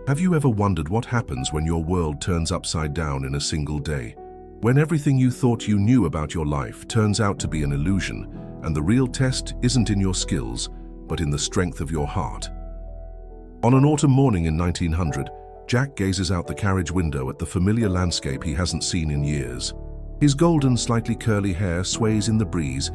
Have you ever wondered what happens when your world turns upside down in a single day? When everything you thought you knew about your life turns out to be an illusion, and the real test isn't in your skills, but in the strength of your heart. On an autumn morning in 1900, Jack gazes out the carriage window at the familiar landscape he hasn't seen in years. His golden, slightly curly hair sways in the breeze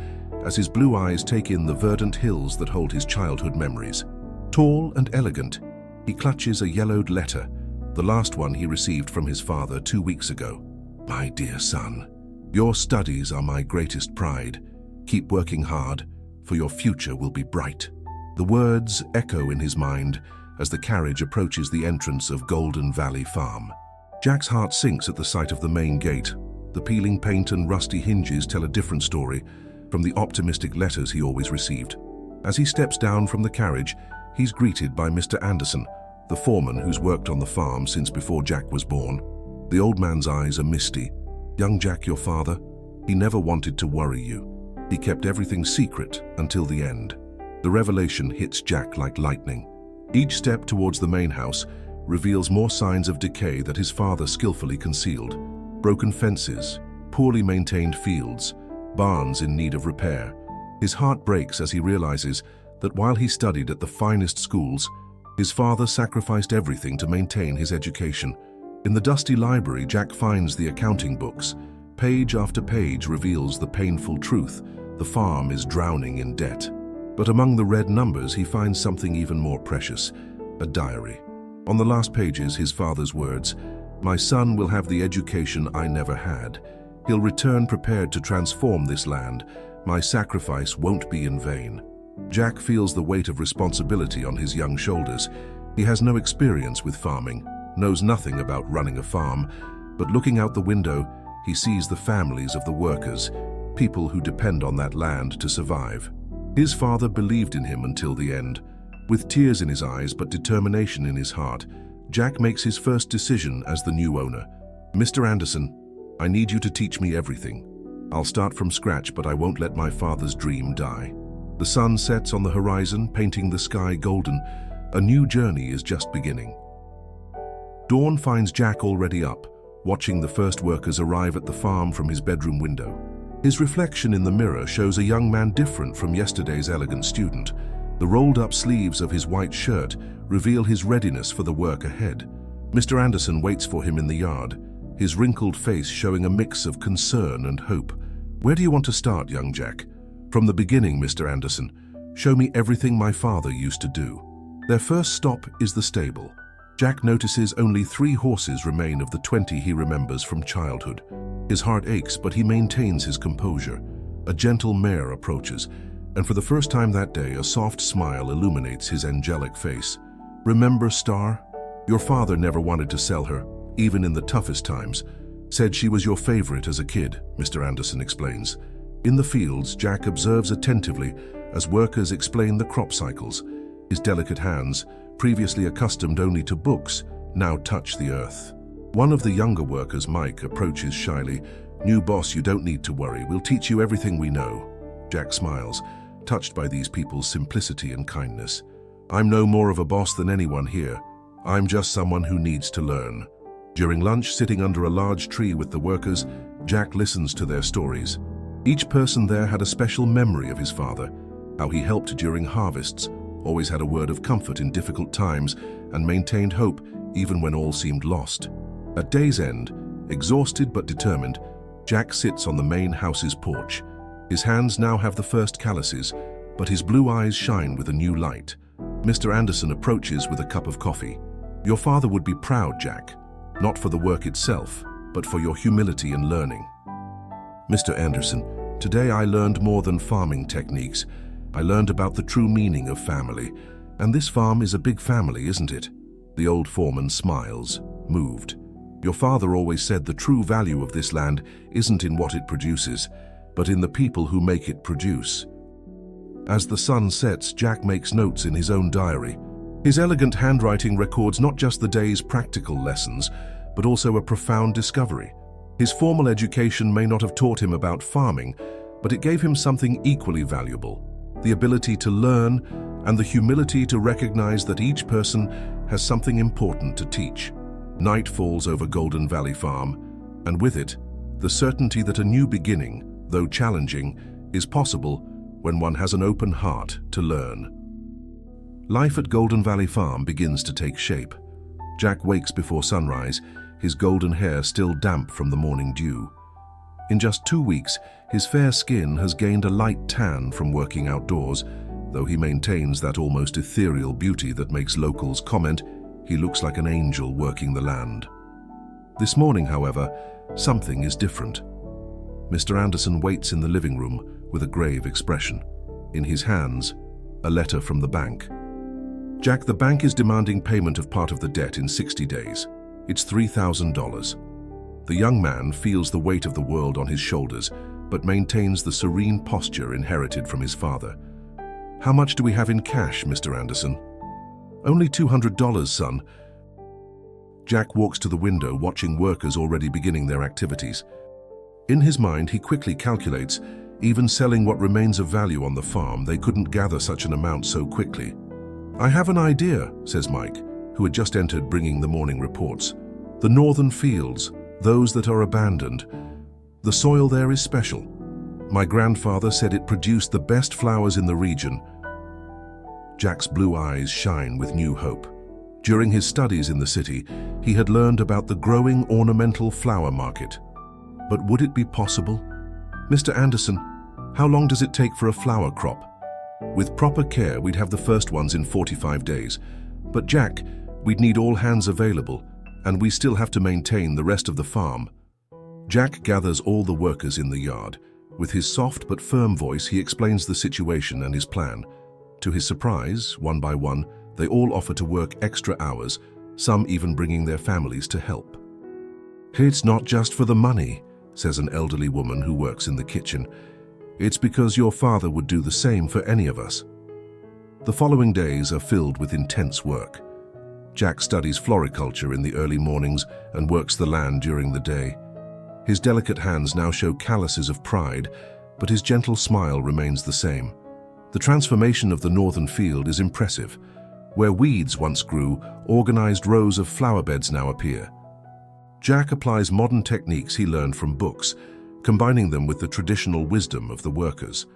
as his blue eyes take in the verdant hills that hold his childhood memories. Tall and elegant, he clutches a yellowed letter, the last one he received from his father 2 weeks ago. "My dear son, your studies are my greatest pride. Keep working hard, for your future will be bright." The words echo in his mind as the carriage approaches the entrance of Golden Valley Farm. Jack's heart sinks at the sight of the main gate. The peeling paint and rusty hinges tell a different story from the optimistic letters he always received. As he steps down from the carriage, he's greeted by Mr. Anderson, the foreman who's worked on the farm since before Jack was born. The old man's eyes are misty. "Young Jack, your father, he never wanted to worry you. He kept everything secret until the end." The revelation hits Jack like lightning. Each step towards the main house reveals more signs of decay that his father skillfully concealed. Broken fences, poorly maintained fields, barns in need of repair. His heart breaks as he realizes that while he studied at the finest schools, his father sacrificed everything to maintain his education. In the dusty library, Jack finds the accounting books. Page after page reveals the painful truth: the farm is drowning in debt. But among the red numbers, he finds something even more precious: a diary. On the last pages, his father's words: "My son will have the education I never had. He'll return prepared to transform this land. My sacrifice won't be in vain." Jack feels the weight of responsibility on his young shoulders. He has no experience with farming, knows nothing about running a farm, but looking out the window, he sees the families of the workers, people who depend on that land to survive. His father believed in him until the end. With tears in his eyes but determination in his heart, Jack makes his first decision as the new owner. "Mr. Anderson, I need you to teach me everything. I'll start from scratch, but I won't let my father's dream die." The sun sets on the horizon, painting the sky golden. A new journey is just beginning. Dawn finds Jack already up, watching the first workers arrive at the farm from his bedroom window. His reflection in the mirror shows a young man different from yesterday's elegant student. The rolled-up sleeves of his white shirt reveal his readiness for the work ahead. Mr. Anderson waits for him in the yard, his wrinkled face showing a mix of concern and hope. "Where do you want to start, young Jack?" "From the beginning, Mr. Anderson. Show me everything my father used to do." Their first stop is the stable. Jack notices only 3 horses remain of the 20 he remembers from childhood. His heart aches, but he maintains his composure. A gentle mare approaches, and for the first time that day, a soft smile illuminates his angelic face. "Remember Star? Your father never wanted to sell her, even in the toughest times. Said she was your favorite as a kid," Mr. Anderson explains. In the fields, Jack observes attentively as workers explain the crop cycles. His delicate hands, previously accustomed only to books, now touch the earth. One of the younger workers, Mike, approaches shyly. "New boss, you don't need to worry. We'll teach you everything we know." Jack smiles, touched by these people's simplicity and kindness. "I'm no more of a boss than anyone here. I'm just someone who needs to learn." During lunch, sitting under a large tree with the workers, Jack listens to their stories. Each person there had a special memory of his father, how he helped during harvests, always had a word of comfort in difficult times, and maintained hope even when all seemed lost. At day's end, exhausted but determined, Jack sits on the main house's porch. His hands now have the first calluses, but his blue eyes shine with a new light. Mr. Anderson approaches with a cup of coffee. "Your father would be proud, Jack, not for the work itself, but for your humility and learning." "Mr. Anderson, today I learned more than farming techniques. I learned about the true meaning of family. And this farm is a big family, isn't it?" The old foreman smiles, moved. "Your father always said the true value of this land isn't in what it produces, but in the people who make it produce." As the sun sets, Jack makes notes in his own diary. His elegant handwriting records not just the day's practical lessons, but also a profound discovery. His formal education may not have taught him about farming, but it gave him something equally valuable: the ability to learn and the humility to recognize that each person has something important to teach. Night falls over Golden Valley Farm, and with it, the certainty that a new beginning, though challenging, is possible when one has an open heart to learn. Life at Golden Valley Farm begins to take shape. Jack wakes before sunrise, his golden hair still damp from the morning dew. In just 2 weeks, his fair skin has gained a light tan from working outdoors, though he maintains that almost ethereal beauty that makes locals comment he looks like an angel working the land. This morning, however, something is different. Mr. Anderson waits in the living room with a grave expression. In his hands, a letter from the bank. Jack, the bank is demanding payment of part of the debt in 60 days. It's $3,000. The young man feels the weight of the world on his shoulders, but maintains the serene posture inherited from his father. How much do we have in cash, Mr. Anderson? Only $200, son. Jack walks to the window, watching workers already beginning their activities. In his mind, he quickly calculates, even selling what remains of value on the farm, they couldn't gather such an amount so quickly. I have an idea, says Mike, who had just entered bringing the morning reports. The northern fields, those that are abandoned. The soil there is special. My grandfather said it produced the best flowers in the region. Jack's blue eyes shine with new hope. During his studies in the city, he had learned about the growing ornamental flower market. But would it be possible? Mr. Anderson, how long does it take for a flower crop? With proper care, we'd have the first ones in 45 days. But Jack, we'd need all hands available, and we still have to maintain the rest of the farm. Jack gathers all the workers in the yard. With his soft but firm voice, he explains the situation and his plan. To his surprise, one by one, they all offer to work extra hours, some even bringing their families to help. It's not just for the money, says an elderly woman who works in the kitchen. It's because your father would do the same for any of us. The following days are filled with intense work. Jack studies floriculture in the early mornings and works the land during the day. His delicate hands now show calluses of pride, but his gentle smile remains the same. The transformation of the northern field is impressive. Where weeds once grew, organized rows of flower beds now appear. Jack applies modern techniques he learned from books, combining them with the traditional wisdom of the workers.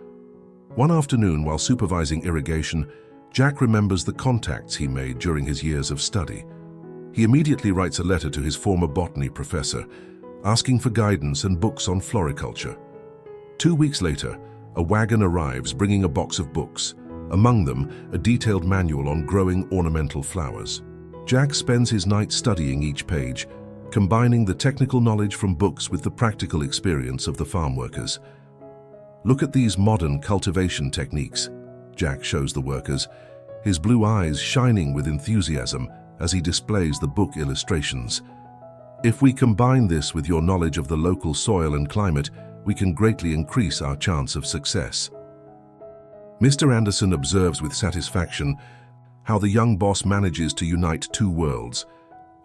One afternoon, while supervising irrigation, Jack remembers the contacts he made during his years of study. He immediately writes a letter to his former botany professor, asking for guidance and books on floriculture. 2 weeks later, a wagon arrives bringing a box of books, among them a detailed manual on growing ornamental flowers. Jack spends his night studying each page, combining the technical knowledge from books with the practical experience of the farm workers. Look at these modern cultivation techniques, Jack shows the workers, his blue eyes shining with enthusiasm as he displays the book illustrations. If we combine this with your knowledge of the local soil and climate, we can greatly increase our chance of success. Mr. Anderson observes with satisfaction how the young boss manages to unite two worlds,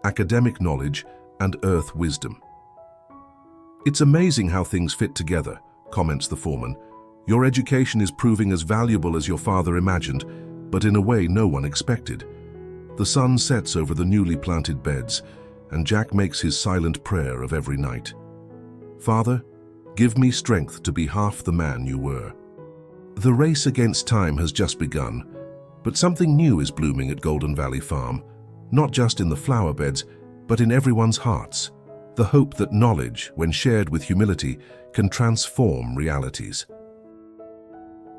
academic knowledge and earth wisdom. It's amazing how things fit together, comments the foreman. Your education is proving as valuable as your father imagined, but in a way no one expected. The sun sets over the newly planted beds, and Jack makes his silent prayer of every night. Father, give me strength to be half the man you were. The race against time has just begun, but something new is blooming at Golden Valley Farm, not just in the flower beds, but in everyone's hearts. The hope that knowledge, when shared with humility, can transform realities.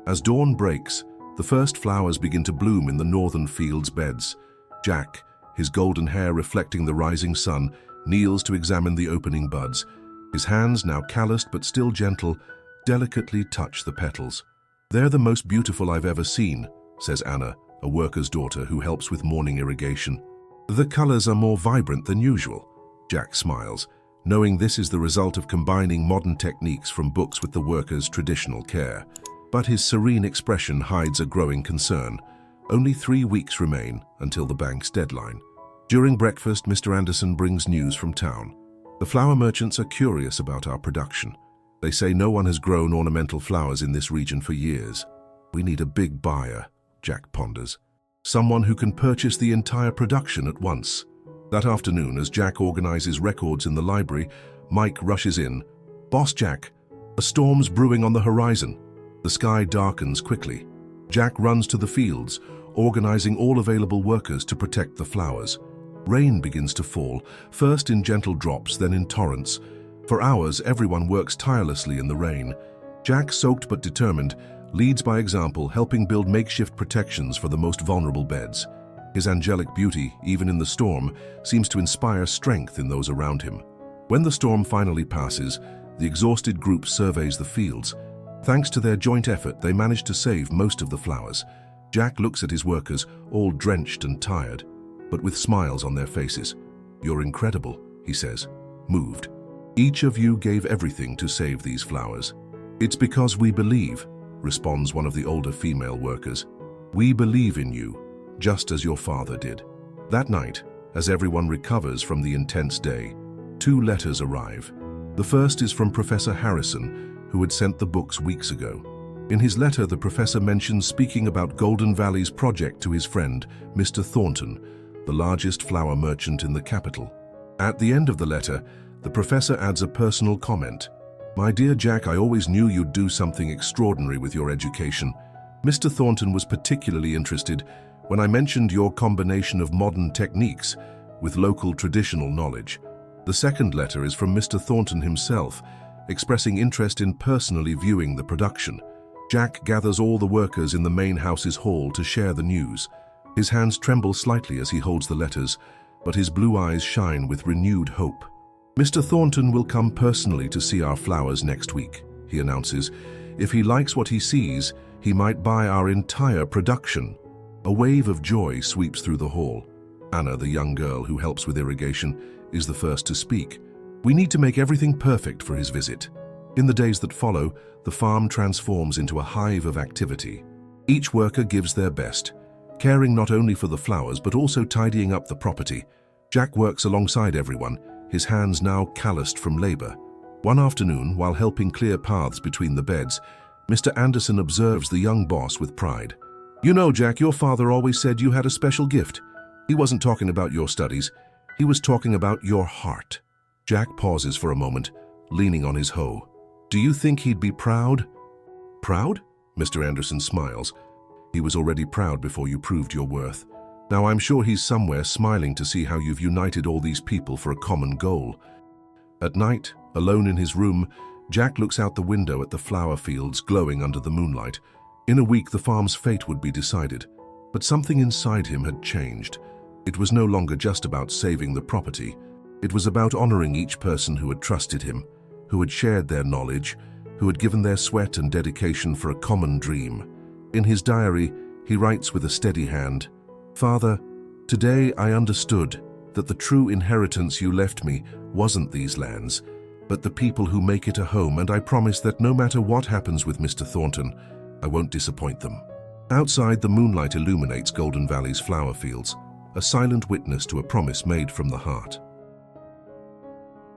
As dawn breaks, the first flowers begin to bloom in the northern field's beds. Jack, his golden hair reflecting the rising sun, kneels to examine the opening buds. His hands, now calloused but still gentle, delicately touch the petals. They're the most beautiful I've ever seen, says Anna, a worker's daughter who helps with morning irrigation. The colors are more vibrant than usual. Jack smiles, knowing this is the result of combining modern techniques from books with the workers' traditional care. But his serene expression hides a growing concern. Only 3 weeks remain until the bank's deadline. During breakfast, Mr. Anderson brings news from town. The flower merchants are curious about our production. They say no one has grown ornamental flowers in this region for years. We need a big buyer, Jack ponders. someone who can purchase the entire production at once. That afternoon, as Jack organizes records in the library, Mike rushes in. "Boss Jack, a storm's brewing on the horizon." The sky darkens quickly. Jack runs to the fields, organizing all available workers to protect the flowers. Rain begins to fall, first in gentle drops, then in torrents. For hours, everyone works tirelessly in the rain. Jack, soaked but determined, leads by example, helping build makeshift protections for the most vulnerable beds. His angelic beauty, even in the storm, seems to inspire strength in those around him. When the storm finally passes, the exhausted group surveys the fields. Thanks to their joint effort, they manage to save most of the flowers. Jack looks at his workers, all drenched and tired, but with smiles on their faces. "You're incredible," he says, moved. "Each of you gave everything to save these flowers." "It's because we believe," responds one of the older female workers. "We believe in you, just as your father did." That night, as everyone recovers from the intense day, 2 letters arrive. The first is from Professor Harrison, who had sent the books weeks ago. In his letter, the professor mentions speaking about Golden Valley's project to his friend, Mr. Thornton, the largest flower merchant in the capital. At the end of the letter, the professor adds a personal comment. "My dear Jack, I always knew you'd do something extraordinary with your education. Mr. Thornton was particularly interested when I mentioned your combination of modern techniques with local traditional knowledge." The second letter is from Mr. Thornton himself, expressing interest in personally viewing the production. Jack gathers all the workers in the main house's hall to share the news. His hands tremble slightly as he holds the letters, but his blue eyes shine with renewed hope. "Mr. Thornton will come personally to see our flowers next week," he announces. "If he likes what he sees, he might buy our entire production." A wave of joy sweeps through the hall. Anna, the young girl who helps with irrigation, is the first to speak. "We need to make everything perfect for his visit." In the days that follow, the farm transforms into a hive of activity. Each worker gives their best, caring not only for the flowers but also tidying up the property. Jack works alongside everyone, his hands now calloused from labor. One afternoon, while helping clear paths between the beds, Mr. Anderson observes the young boss with pride. "You know, Jack, your father always said you had a special gift. He wasn't talking about your studies. He was talking about your heart." Jack pauses for a moment, leaning on his hoe. "Do you think he'd be proud?" "Proud?" Mr. Anderson smiles. "He was already proud before you proved your worth. Now I'm sure he's somewhere smiling to see how you've united all these people for a common goal." At night, alone in his room, Jack looks out the window at the flower fields glowing under the moonlight. In a week, the farm's fate would be decided, but something inside him had changed. It was no longer just about saving the property. It was about honoring each person who had trusted him, who had shared their knowledge, who had given their sweat and dedication for a common dream. In his diary, he writes with a steady hand, "Father, today I understood that the true inheritance you left me wasn't these lands, but the people who make it a home, and I promise that no matter what happens with Mr. Thornton, I won't disappoint them." Outside, the moonlight illuminates Golden Valley's flower fields, a silent witness to a promise made from the heart.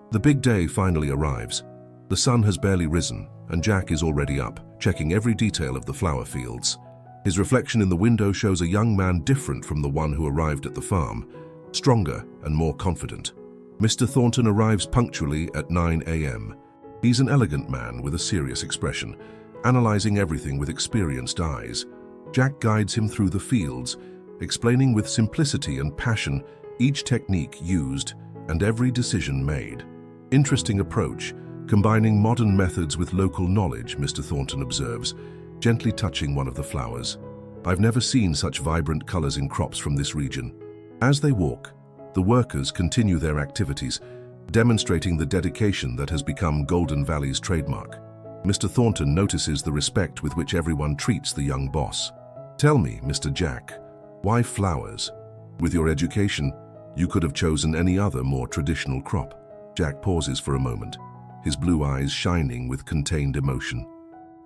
The big day finally arrives. The sun has barely risen, and Jack is already up, checking every detail of the flower fields. His reflection in the window shows a young man different from the one who arrived at the farm, stronger and more confident. Mr. Thornton arrives punctually at 9 a.m. He's an elegant man with a serious expression, analyzing everything with experienced eyes. Jack guides him through the fields, explaining with simplicity and passion each technique used and every decision made. "Interesting approach, combining modern methods with local knowledge," Mr. Thornton observes, gently touching one of the flowers. "I've never seen such vibrant colors in crops from this region." As they walk, the workers continue their activities, demonstrating the dedication that has become Golden Valley's trademark. Mr. Thornton notices the respect with which everyone treats the young boss. "Tell me, Mr. Jack, why flowers? With your education, you could have chosen any other more traditional crop." Jack pauses for a moment, his blue eyes shining with contained emotion.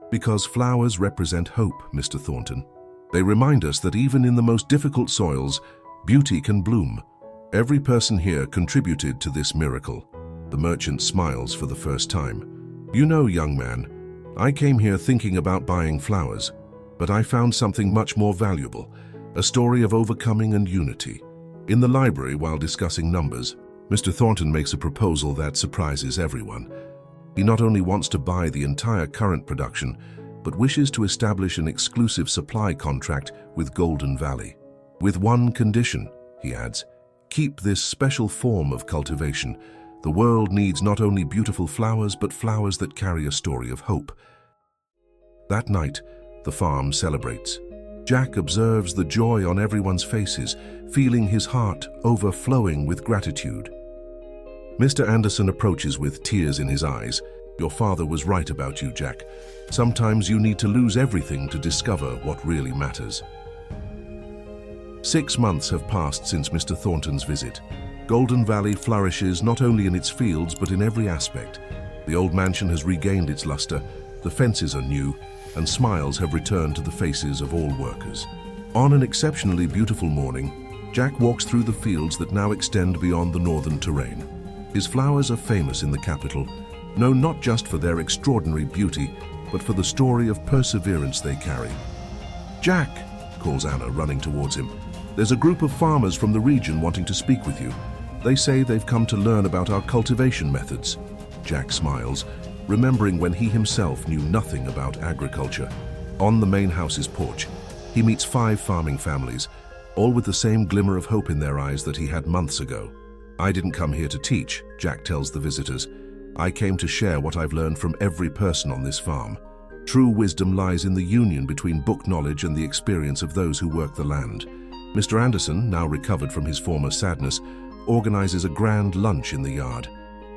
"Because flowers represent hope, Mr. Thornton. They remind us that even in the most difficult soils, beauty can bloom. Every person here contributed to this miracle." The merchant smiles for the first time. "You know, young man, I came here thinking about buying flowers, but I found something much more valuable, a story of overcoming and unity. In the library, while discussing numbers, Mr. Thornton makes a proposal that surprises everyone. He not only wants to buy the entire current production, but wishes to establish an exclusive supply contract with Golden Valley. With one condition, he adds, keep this special form of cultivation. The world needs not only beautiful flowers, but flowers that carry a story of hope. That night, the farm celebrates. Jack observes the joy on everyone's faces, feeling his heart overflowing with gratitude. Mr. Anderson approaches with tears in his eyes. Your father was right about you, Jack. Sometimes you need to lose everything to discover what really matters. 6 months have passed since Mr. Thornton's visit. Golden Valley flourishes not only in its fields, but in every aspect. The old mansion has regained its luster, the fences are new, and smiles have returned to the faces of all workers. On an exceptionally beautiful morning, Jack walks through the fields that now extend beyond the northern terrain. His flowers are famous in the capital, known not just for their extraordinary beauty, but for the story of perseverance they carry. Jack, calls Anna, running towards him. There's a group of farmers from the region wanting to speak with you. They say they've come to learn about our cultivation methods. Jack smiles, remembering when he himself knew nothing about agriculture. On the main house's porch, he meets 5 farming families, all with the same glimmer of hope in their eyes that he had months ago. I didn't come here to teach, Jack tells the visitors. I came to share what I've learned from every person on this farm. True wisdom lies in the union between book knowledge and the experience of those who work the land. Mr. Anderson, now recovered from his former sadness, organizes a grand lunch in the yard.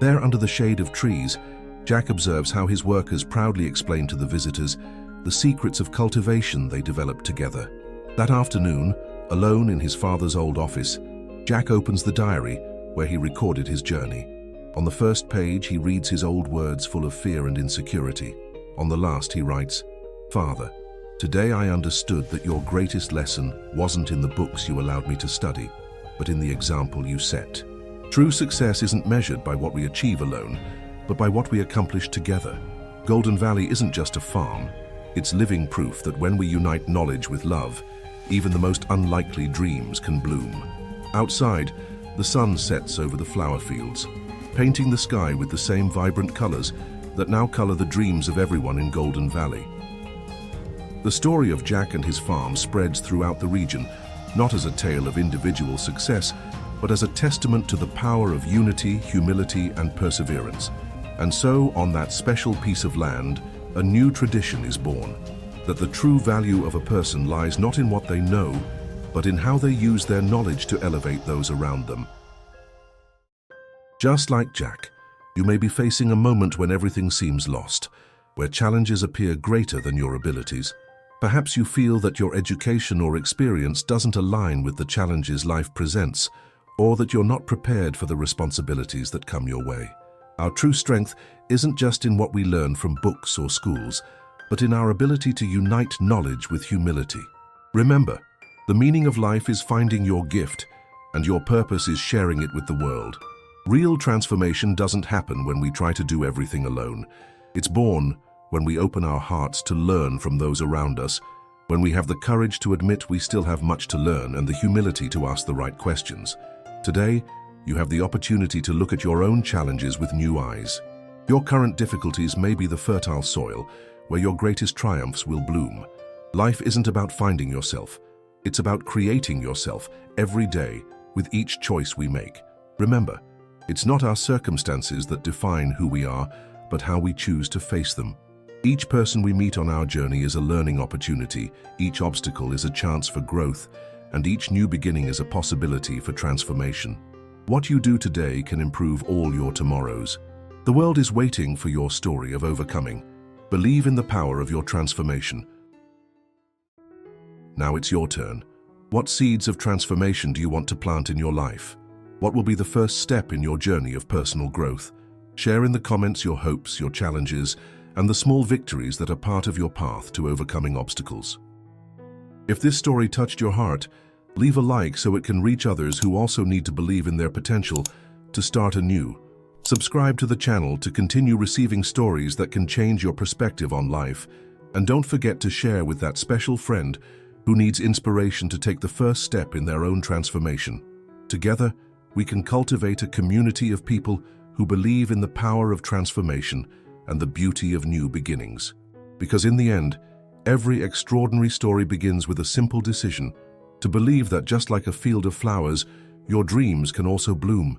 There, under the shade of trees, Jack observes how his workers proudly explain to the visitors the secrets of cultivation they developed together. That afternoon, alone in his father's old office, Jack opens the diary where he recorded his journey. On the first page, he reads his old words full of fear and insecurity. On the last, he writes, Father, today I understood that your greatest lesson wasn't in the books you allowed me to study, but in the example you set. True success isn't measured by what we achieve alone, but by what we accomplish together. Golden Valley isn't just a farm. It's living proof that when we unite knowledge with love, even the most unlikely dreams can bloom. Outside, the sun sets over the flower fields, painting the sky with the same vibrant colors that now color the dreams of everyone in Golden Valley. The story of Jack and his farm spreads throughout the region, not as a tale of individual success, but as a testament to the power of unity, humility, and perseverance. And so, on that special piece of land, a new tradition is born, that the true value of a person lies not in what they know, but in how they use their knowledge to elevate those around them. Just like Jack, you may be facing a moment when everything seems lost, where challenges appear greater than your abilities. Perhaps you feel that your education or experience doesn't align with the challenges life presents, or that you're not prepared for the responsibilities that come your way. Our true strength isn't just in what we learn from books or schools, but in our ability to unite knowledge with humility. Remember, the meaning of life is finding your gift, and your purpose is sharing it with the world. Real transformation doesn't happen when we try to do everything alone. It's born when we open our hearts to learn from those around us, when we have the courage to admit we still have much to learn and the humility to ask the right questions. Today, you have the opportunity to look at your own challenges with new eyes. Your current difficulties may be the fertile soil where your greatest triumphs will bloom. Life isn't about finding yourself. It's about creating yourself every day with each choice we make. Remember, it's not our circumstances that define who we are, but how we choose to face them. Each person we meet on our journey is a learning opportunity, each obstacle is a chance for growth, and each new beginning is a possibility for transformation. What you do today can improve all your tomorrows. The world is waiting for your story of overcoming. Believe in the power of your transformation. Now it's your turn. What seeds of transformation do you want to plant in your life? What will be the first step in your journey of personal growth? Share in the comments your hopes, your challenges, and the small victories that are part of your path to overcoming obstacles. If this story touched your heart, leave a like so it can reach others who also need to believe in their potential to start anew. Subscribe to the channel to continue receiving stories that can change your perspective on life, and don't forget to share with that special friend who needs inspiration to take the first step in their own transformation. Together, we can cultivate a community of people who believe in the power of transformation and the beauty of new beginnings. Because in the end, every extraordinary story begins with a simple decision to believe that just like a field of flowers, your dreams can also bloom.